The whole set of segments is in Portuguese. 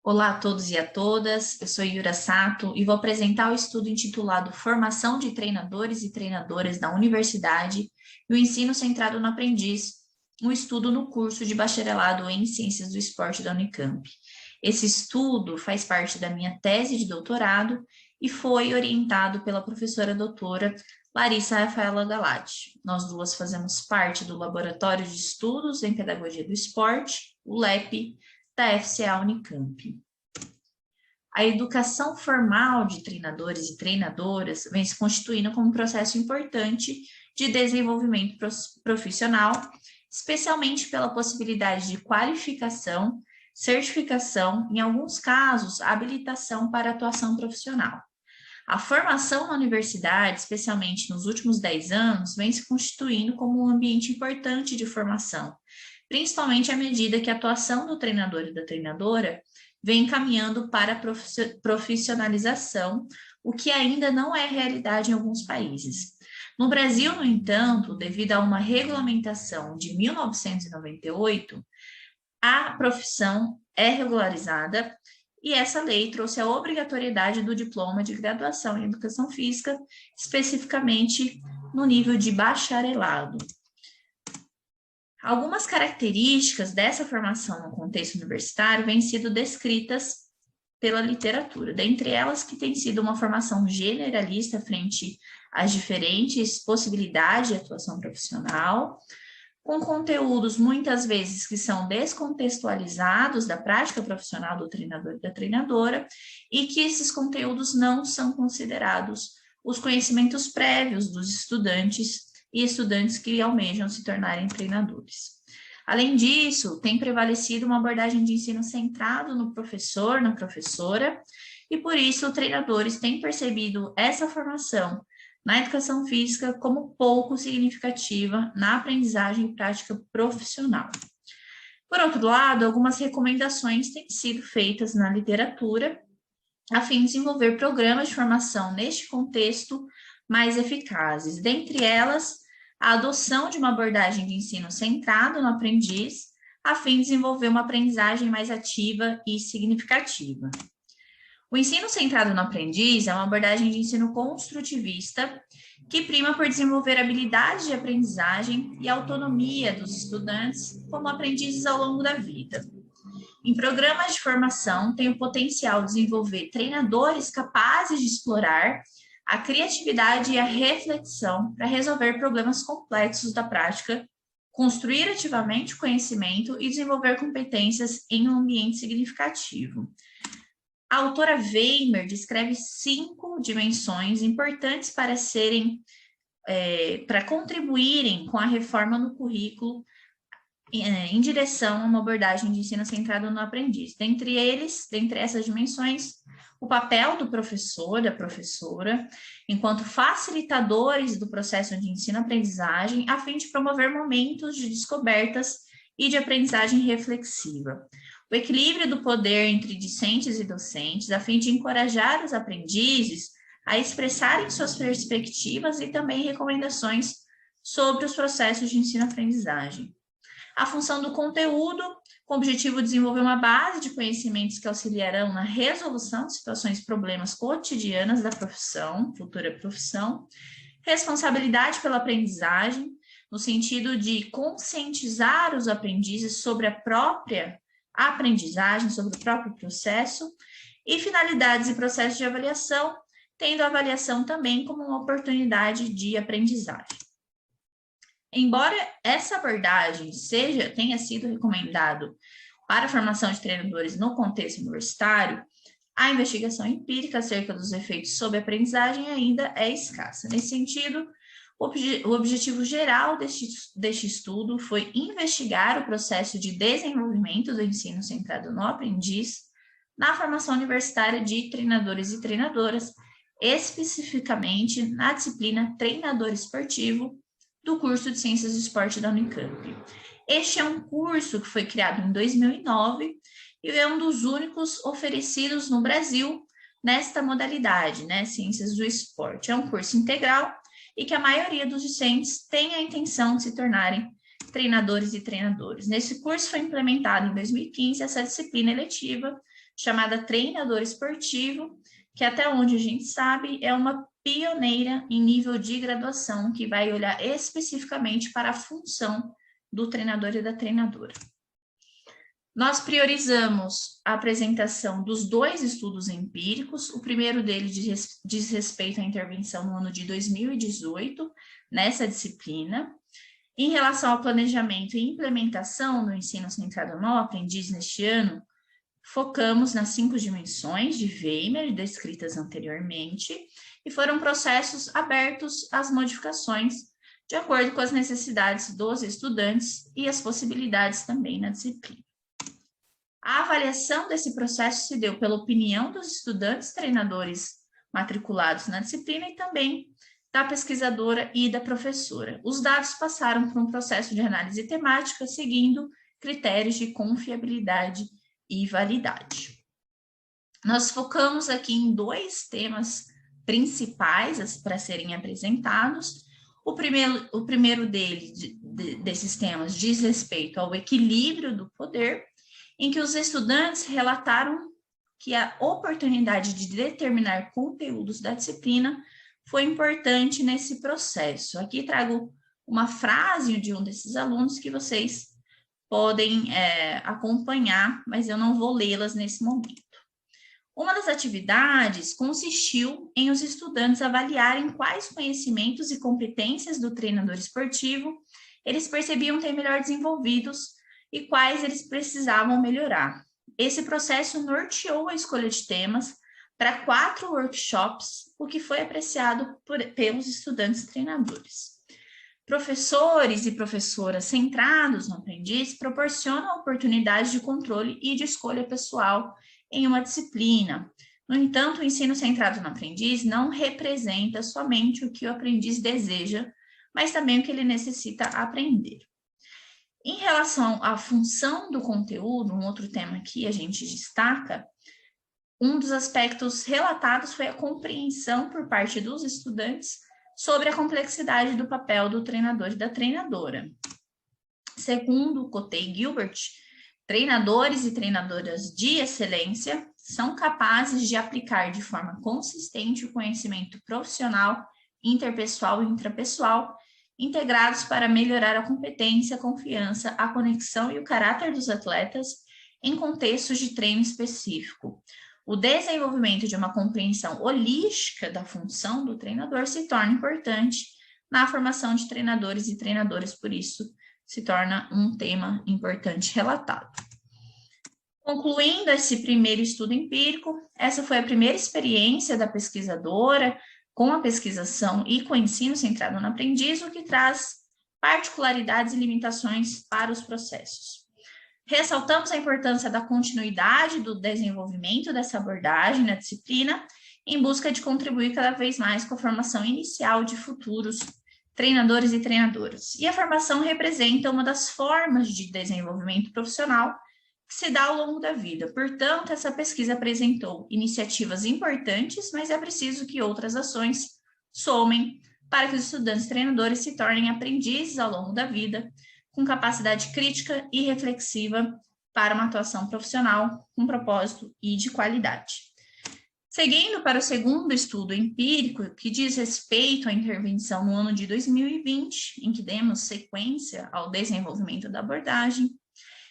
Olá a todos e a todas, eu sou Yura Sato e vou apresentar o estudo intitulado Formação de Treinadores e Treinadoras da Universidade e o Ensino Centrado no Aprendiz, um estudo no curso de bacharelado em Ciências do Esporte da Unicamp. Esse estudo faz parte da minha tese de doutorado e foi orientado pela professora doutora Larissa Rafaela Galati. Nós duas fazemos parte do Laboratório de Estudos em Pedagogia do Esporte, o LEP, da FCA Unicamp. A educação formal de treinadores e treinadoras vem se constituindo como um processo importante de desenvolvimento profissional, especialmente pela possibilidade de qualificação, certificação, em alguns casos, habilitação para atuação profissional. A formação na universidade, especialmente nos últimos 10 anos, vem se constituindo como um ambiente importante de formação, principalmente à medida que a atuação do treinador e da treinadora vem caminhando para a profissionalização, o que ainda não é realidade em alguns países. No Brasil, no entanto, devido a uma regulamentação de 1998, a profissão é regularizada e essa lei trouxe a obrigatoriedade do diploma de graduação em educação física, especificamente no nível de bacharelado. Algumas características dessa formação no contexto universitário vêm sido descritas pela literatura, dentre elas que tem sido uma formação generalista frente às diferentes possibilidades de atuação profissional, com conteúdos muitas vezes que são descontextualizados da prática profissional do treinador e da treinadora, e que esses conteúdos não são considerados os conhecimentos prévios dos estudantes e estudantes que almejam se tornarem treinadores. Além disso, tem prevalecido uma abordagem de ensino centrado no professor, na professora, e por isso treinadores têm percebido essa formação na educação física como pouco significativa na aprendizagem e prática profissional. Por outro lado, algumas recomendações têm sido feitas na literatura a fim de desenvolver programas de formação neste contexto mais eficazes. Dentre elas, a adoção de uma abordagem de ensino centrado no aprendiz, a fim de desenvolver uma aprendizagem mais ativa e significativa. O ensino centrado no aprendiz é uma abordagem de ensino construtivista que prima por desenvolver habilidades de aprendizagem e autonomia dos estudantes como aprendizes ao longo da vida. Em programas de formação, tem o potencial de desenvolver treinadores capazes de explorar a criatividade e a reflexão para resolver problemas complexos da prática, construir ativamente o conhecimento e desenvolver competências em um ambiente significativo. A autora Weimer descreve 5 dimensões importantes para para contribuírem com a reforma no currículo em direção a uma abordagem de ensino centrado no aprendiz. Dentre essas dimensões, o papel do professor, da professora, enquanto facilitadores do processo de ensino-aprendizagem, a fim de promover momentos de descobertas e de aprendizagem reflexiva. O equilíbrio do poder entre discentes e docentes, a fim de encorajar os aprendizes a expressarem suas perspectivas e também recomendações sobre os processos de ensino-aprendizagem. A função do conteúdo, com o objetivo de desenvolver uma base de conhecimentos que auxiliarão na resolução de situações e problemas cotidianas da profissão, futura profissão. Responsabilidade pela aprendizagem, no sentido de conscientizar os aprendizes sobre a própria aprendizagem, sobre o próprio processo. E finalidades e processos de avaliação, tendo a avaliação também como uma oportunidade de aprendizagem. Embora essa abordagem tenha sido recomendado para a formação de treinadores no contexto universitário, a investigação empírica acerca dos efeitos sobre a aprendizagem ainda é escassa. Nesse sentido, o objetivo geral deste estudo foi investigar o processo de desenvolvimento do ensino centrado no aprendiz na formação universitária de treinadores e treinadoras, especificamente na disciplina Treinador Esportivo, do curso de Ciências do Esporte da Unicamp. Este é um curso que foi criado em 2009 e é um dos únicos oferecidos no Brasil nesta modalidade, né, Ciências do Esporte. É um curso integral e que a maioria dos discentes tem a intenção de se tornarem treinadores e treinadoras. Nesse curso foi implementado em 2015 essa disciplina eletiva chamada Treinador Esportivo, que até onde a gente sabe é uma pioneira em nível de graduação, que vai olhar especificamente para a função do treinador e da treinadora. Nós priorizamos a apresentação dos 2 estudos empíricos. O primeiro deles diz respeito à intervenção no ano de 2018, nessa disciplina. Em relação ao planejamento e implementação do ensino centrado no aprendiz neste ano, focamos nas 5 dimensões de Weimer, descritas anteriormente, e foram processos abertos às modificações, de acordo com as necessidades dos estudantes e as possibilidades também na disciplina. A avaliação desse processo se deu pela opinião dos estudantes treinadores matriculados na disciplina e também da pesquisadora e da professora. Os dados passaram por um processo de análise temática, seguindo critérios de confiabilidade e validade. Nós focamos aqui em 2 temas principais para serem apresentados. O primeiro desses temas diz respeito ao equilíbrio do poder, em que os estudantes relataram que a oportunidade de determinar conteúdos da disciplina foi importante nesse processo. Aqui trago uma frase de um desses alunos que vocês podem acompanhar, mas eu não vou lê-las nesse momento. Uma das atividades consistiu em os estudantes avaliarem quais conhecimentos e competências do treinador esportivo eles percebiam ter melhor desenvolvidos e quais eles precisavam melhorar. Esse processo norteou a escolha de temas para 4 workshops, o que foi apreciado pelos estudantes treinadores. Professores e professoras centrados no aprendiz proporcionam oportunidades de controle e de escolha pessoal em uma disciplina. No entanto, o ensino centrado no aprendiz não representa somente o que o aprendiz deseja, mas também o que ele necessita aprender. Em relação à função do conteúdo, um outro tema que a gente destaca, um dos aspectos relatados foi a compreensão por parte dos estudantes sobre a complexidade do papel do treinador e da treinadora. Segundo Cotey e Gilbert, treinadores e treinadoras de excelência são capazes de aplicar de forma consistente o conhecimento profissional, interpessoal e intrapessoal, integrados para melhorar a competência, a confiança, a conexão e o caráter dos atletas em contextos de treino específico. O desenvolvimento de uma compreensão holística da função do treinador se torna importante na formação de treinadores e treinadoras, por isso se torna um tema importante relatado. Concluindo esse primeiro estudo empírico, essa foi a primeira experiência da pesquisadora com a pesquisação e com o ensino centrado no aprendiz, o que traz particularidades e limitações para os processos. Ressaltamos a importância da continuidade do desenvolvimento dessa abordagem na disciplina, em busca de contribuir cada vez mais com a formação inicial de futuros treinadores e treinadoras. E a formação representa uma das formas de desenvolvimento profissional que se dá ao longo da vida. Portanto, essa pesquisa apresentou iniciativas importantes, mas é preciso que outras ações somem para que os estudantes e treinadores se tornem aprendizes ao longo da vida, com capacidade crítica e reflexiva para uma atuação profissional com propósito e de qualidade. Seguindo para o segundo estudo empírico, que diz respeito à intervenção no ano de 2020, em que demos sequência ao desenvolvimento da abordagem.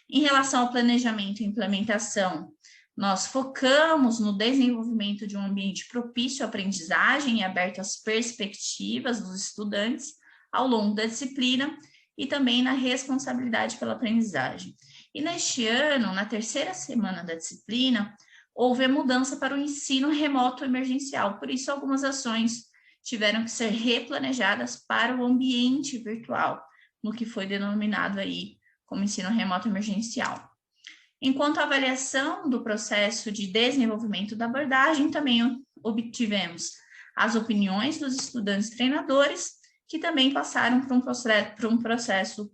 Em relação ao planejamento e implementação, nós focamos no desenvolvimento de um ambiente propício à aprendizagem e aberto às perspectivas dos estudantes ao longo da disciplina e também na responsabilidade pela aprendizagem. E neste ano, na 3ª semana da disciplina, houve a mudança para o ensino remoto emergencial, por isso algumas ações tiveram que ser replanejadas para o ambiente virtual, no que foi denominado aí como ensino remoto emergencial. Enquanto a avaliação do processo de desenvolvimento da abordagem, também obtivemos as opiniões dos estudantes treinadores, que também passaram por um processo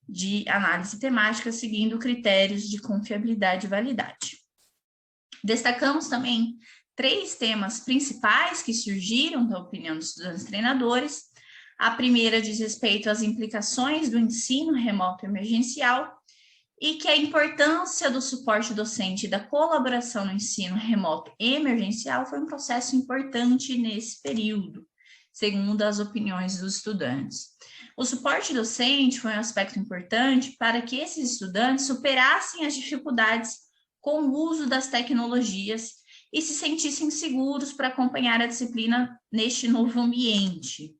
de análise temática, seguindo critérios de confiabilidade e validade. Destacamos também 3 temas principais que surgiram da opinião dos estudantes treinadores. A primeira diz respeito às implicações do ensino remoto emergencial, e que a importância do suporte docente e da colaboração no ensino remoto emergencial foi um processo importante nesse período, segundo as opiniões dos estudantes. O suporte docente foi um aspecto importante para que esses estudantes superassem as dificuldades com o uso das tecnologias e se sentissem seguros para acompanhar a disciplina neste novo ambiente.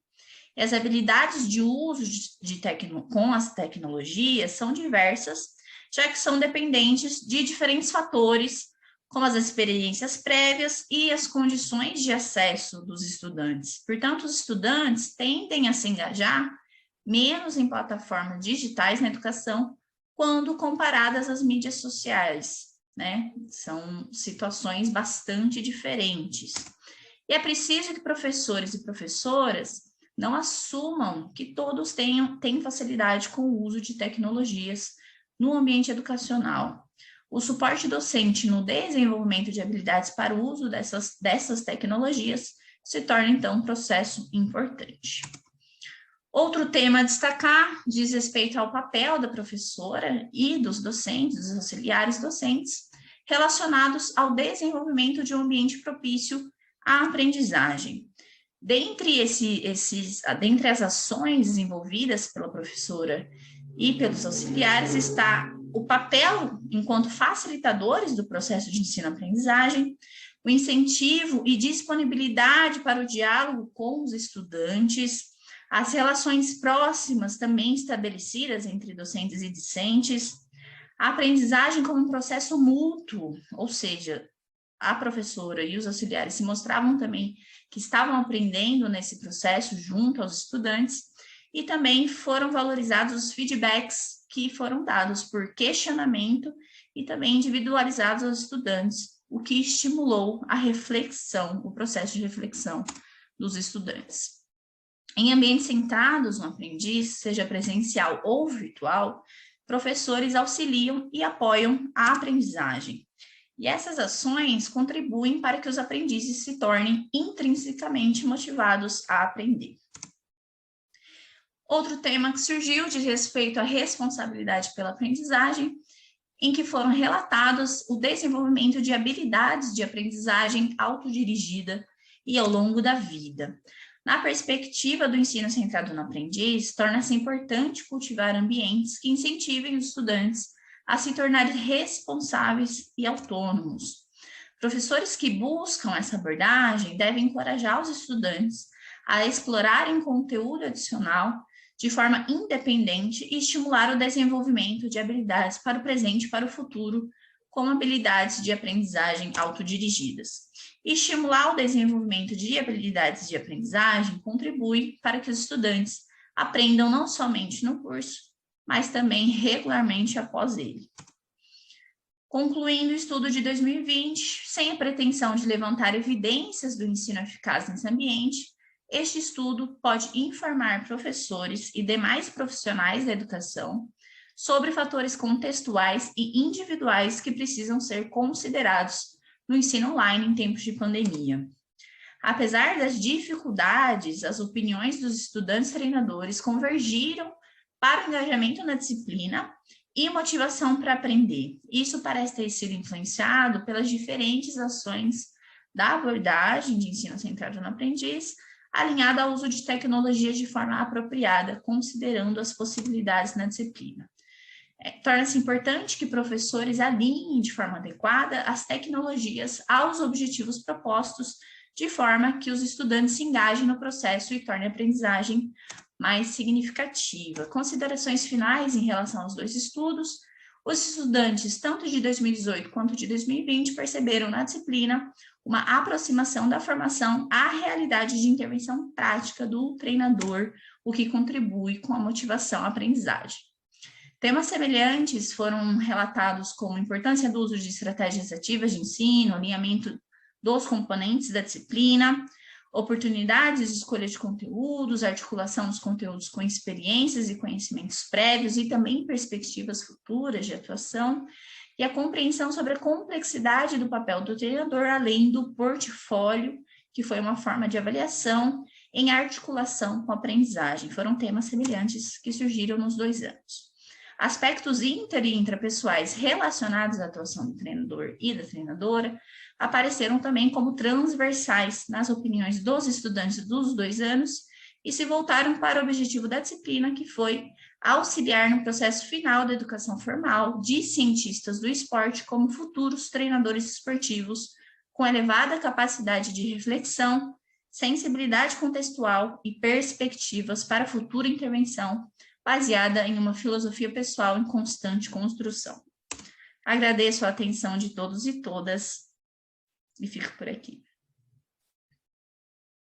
E as habilidades de uso com as tecnologias são diversas, já que são dependentes de diferentes fatores, como as experiências prévias e as condições de acesso dos estudantes. Portanto, os estudantes tendem a se engajar menos em plataformas digitais na educação quando comparadas às mídias sociais, né? São situações bastante diferentes. E é preciso que professores e professoras não assumam que todos têm facilidade com o uso de tecnologias no ambiente educacional. O suporte docente no desenvolvimento de habilidades para o uso dessas tecnologias se torna, então, um processo importante. Outro tema a destacar diz respeito ao papel da professora e dos docentes, dos auxiliares docentes, relacionados ao desenvolvimento de um ambiente propício à aprendizagem. Dentre as ações desenvolvidas pela professora e pelos auxiliares está o papel enquanto facilitadores do processo de ensino-aprendizagem, o incentivo e disponibilidade para o diálogo com os estudantes, as relações próximas também estabelecidas entre docentes e discentes, a aprendizagem como um processo mútuo, ou seja, a professora e os auxiliares se mostravam também que estavam aprendendo nesse processo junto aos estudantes, e também foram valorizados os feedbacks que foram dados por questionamento e também individualizados aos estudantes, o que estimulou a reflexão, o processo de reflexão dos estudantes. Em ambientes centrados no aprendiz, seja presencial ou virtual, professores auxiliam e apoiam a aprendizagem. E essas ações contribuem para que os aprendizes se tornem intrinsecamente motivados a aprender. Outro tema que surgiu diz respeito à responsabilidade pela aprendizagem, em que foram relatados o desenvolvimento de habilidades de aprendizagem autodirigida e ao longo da vida. Na perspectiva do ensino centrado no aprendiz, torna-se importante cultivar ambientes que incentivem os estudantes a se tornarem responsáveis e autônomos. Professores que buscam essa abordagem devem encorajar os estudantes a explorarem conteúdo adicional de forma independente e estimular o desenvolvimento de habilidades para o presente e para o futuro, como habilidades de aprendizagem autodirigidas. Estimular o desenvolvimento de habilidades de aprendizagem contribui para que os estudantes aprendam não somente no curso, mas também regularmente após ele. Concluindo o estudo de 2020, sem a pretensão de levantar evidências do ensino eficaz nesse ambiente, este estudo pode informar professores e demais profissionais da educação sobre fatores contextuais e individuais que precisam ser considerados no ensino online em tempos de pandemia. Apesar das dificuldades, as opiniões dos estudantes treinadores convergiram para o engajamento na disciplina e motivação para aprender. Isso parece ter sido influenciado pelas diferentes ações da abordagem de ensino centrado no aprendiz, alinhada ao uso de tecnologias de forma apropriada, considerando as possibilidades na disciplina. Torna-se importante que professores alinhem de forma adequada as tecnologias aos objetivos propostos, de forma que os estudantes se engajem no processo e tornem a aprendizagem mais significativa. Considerações finais em relação aos dois estudos. Os estudantes, tanto de 2018 quanto de 2020, perceberam na disciplina uma aproximação da formação à realidade de intervenção prática do treinador, o que contribui com a motivação à aprendizagem. Temas semelhantes foram relatados como a importância do uso de estratégias ativas de ensino, alinhamento dos componentes da disciplina, oportunidades de escolha de conteúdos, articulação dos conteúdos com experiências e conhecimentos prévios e também perspectivas futuras de atuação, e a compreensão sobre a complexidade do papel do treinador, além do portfólio, que foi uma forma de avaliação em articulação com a aprendizagem. Foram temas semelhantes que surgiram nos 2 anos. Aspectos inter e intrapessoais relacionados à atuação do treinador e da treinadora apareceram também como transversais nas opiniões dos estudantes dos 2 anos e se voltaram para o objetivo da disciplina, que foi auxiliar no processo final da educação formal de cientistas do esporte como futuros treinadores esportivos com elevada capacidade de reflexão, sensibilidade contextual e perspectivas para futura intervenção baseada em uma filosofia pessoal em constante construção. Agradeço a atenção de todos e todas e fico por aqui.